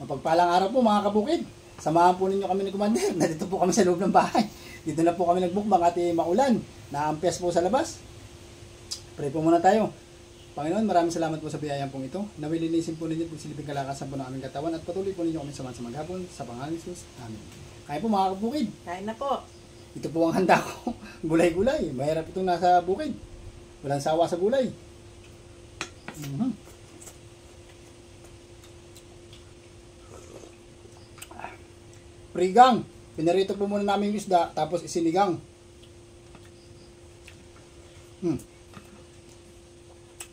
Mapagpalang araw po mga kabukid. Samahan po ninyo kami ni Commander. Nandito po kami sa loob ng bahay. Dito na po kami nagbukbang at maulan. Naampias po sa labas. Pray po muna tayo. Panginoon, maraming salamat po sa biyayang pong ito. Nawilinisin po ninyo at silbing kalakasan po ng aming katawan at patuloy po ninyo kami samahan sa maghapon sa pangalan ni Jesus. Amen. Kaya po mga kabukid. Kain na po. Ito po ang handa ko. Gulay-gulay. Mahirap itong nasa bukid. Walang sawa sa gulay. Prigang. Pinarito po muna namin yung isda, tapos isinigang.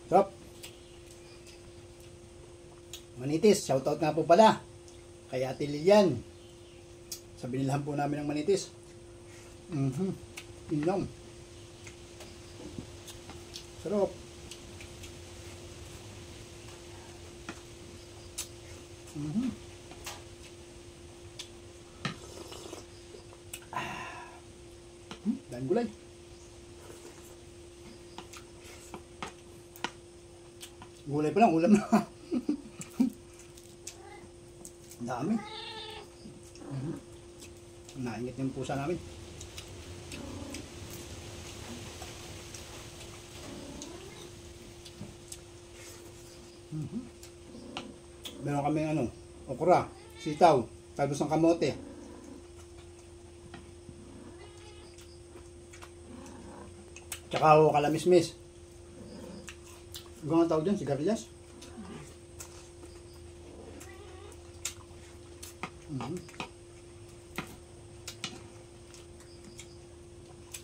Sarap. Manitis. Shoutout nga po pala kay Ate Lilian. Sa binilhan po namin ng manitis. Inom. Sarap. Dan gulay. Gulay pa lang, ulam na. Ang dami. Nainit yung pusa namin. Meron kami okra, sitaw, talbos ng kamote. Tsaka kalamismis. Ang tawag dyan, sigarilyas.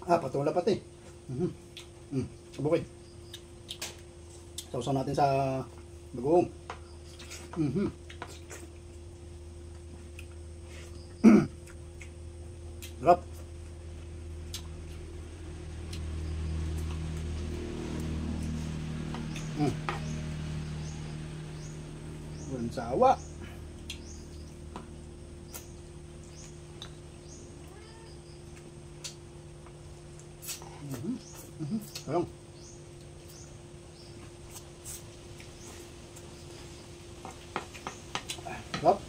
Patula pati. Kabukid. Sausaw natin sa bagoong. Sarap. Walang sawa. Sarap. Sarap.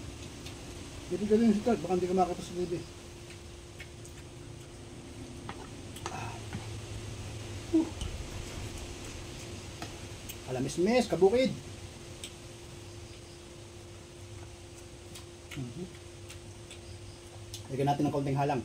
Hindi ka rin sikat, baka hindi ka makita sa TV. Kalamismis, kabukid. Lagyan natin ng kaunting halang.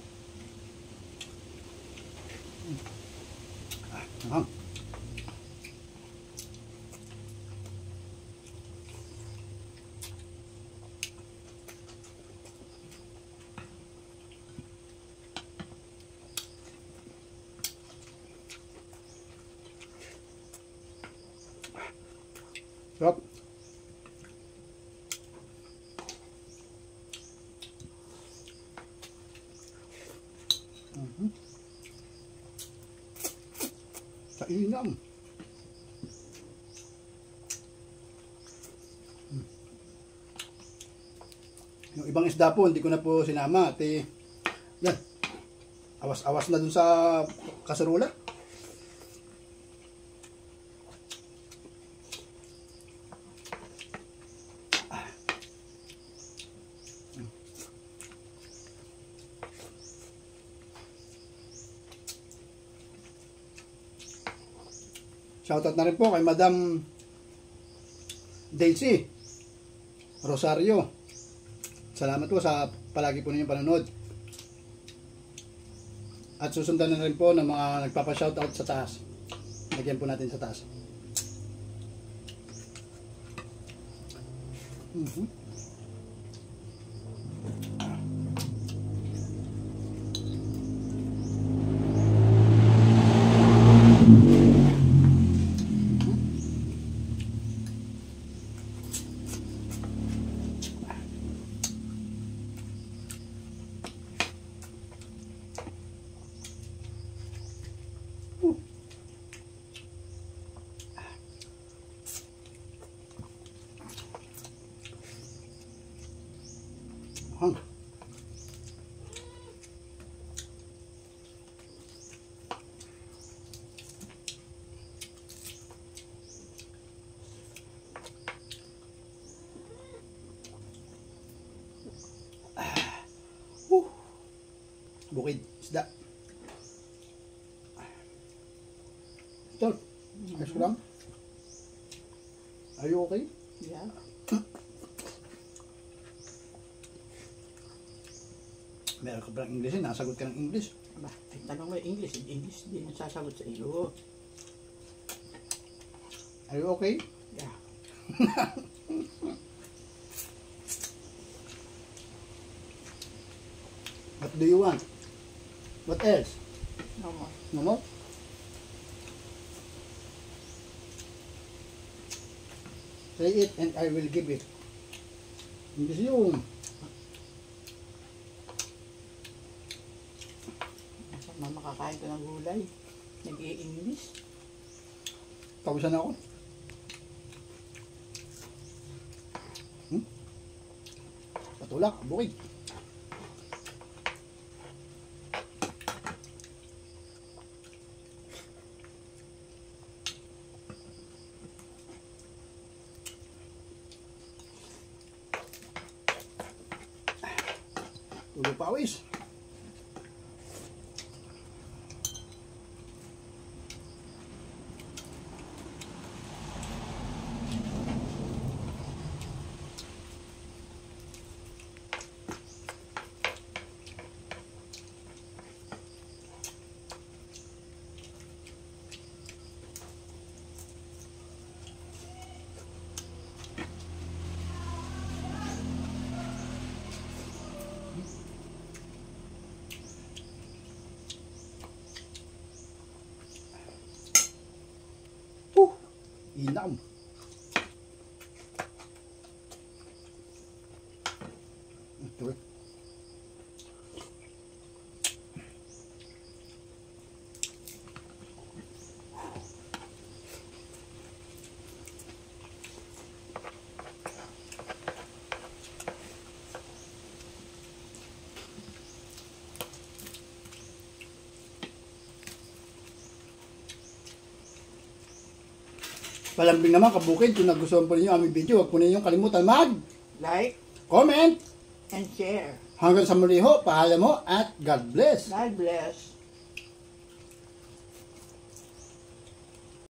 Sarap. Sa inam. Yung ibang isda po, hindi ko na po sinama. Yan. Awas-awas na dun sa kaserula. Shoutout na rin po kay Madam Daisy Rosario. Salamat po sa palagi po ninyong panonood. At susundan na rin po ng mga nagpapa-shoutout sa taas. Lagyan po natin sa taas. bukid, isda. Ito, ayos ko lang. Are you okay? Yeah. Meron ka palang English, nasagot ka ng English. Aba, ay tanong mo English. English din ang sasagot sa iyo. Are you okay? Yeah. What do you want? What else? No more. No more? Say it and I will give it. English yung. Masama makakain ko ng gulay. Nag-i-English. Pawisan ako. Patulak, bukid. Tulo pawis. Inam. Ito eh. Palambing naman kabukid, kung nagustuhan po ninyo aming video, huwag po ninyong kalimutan Like comment, and share. hanggang sa muli ho, paalam ho at God bless. God bless.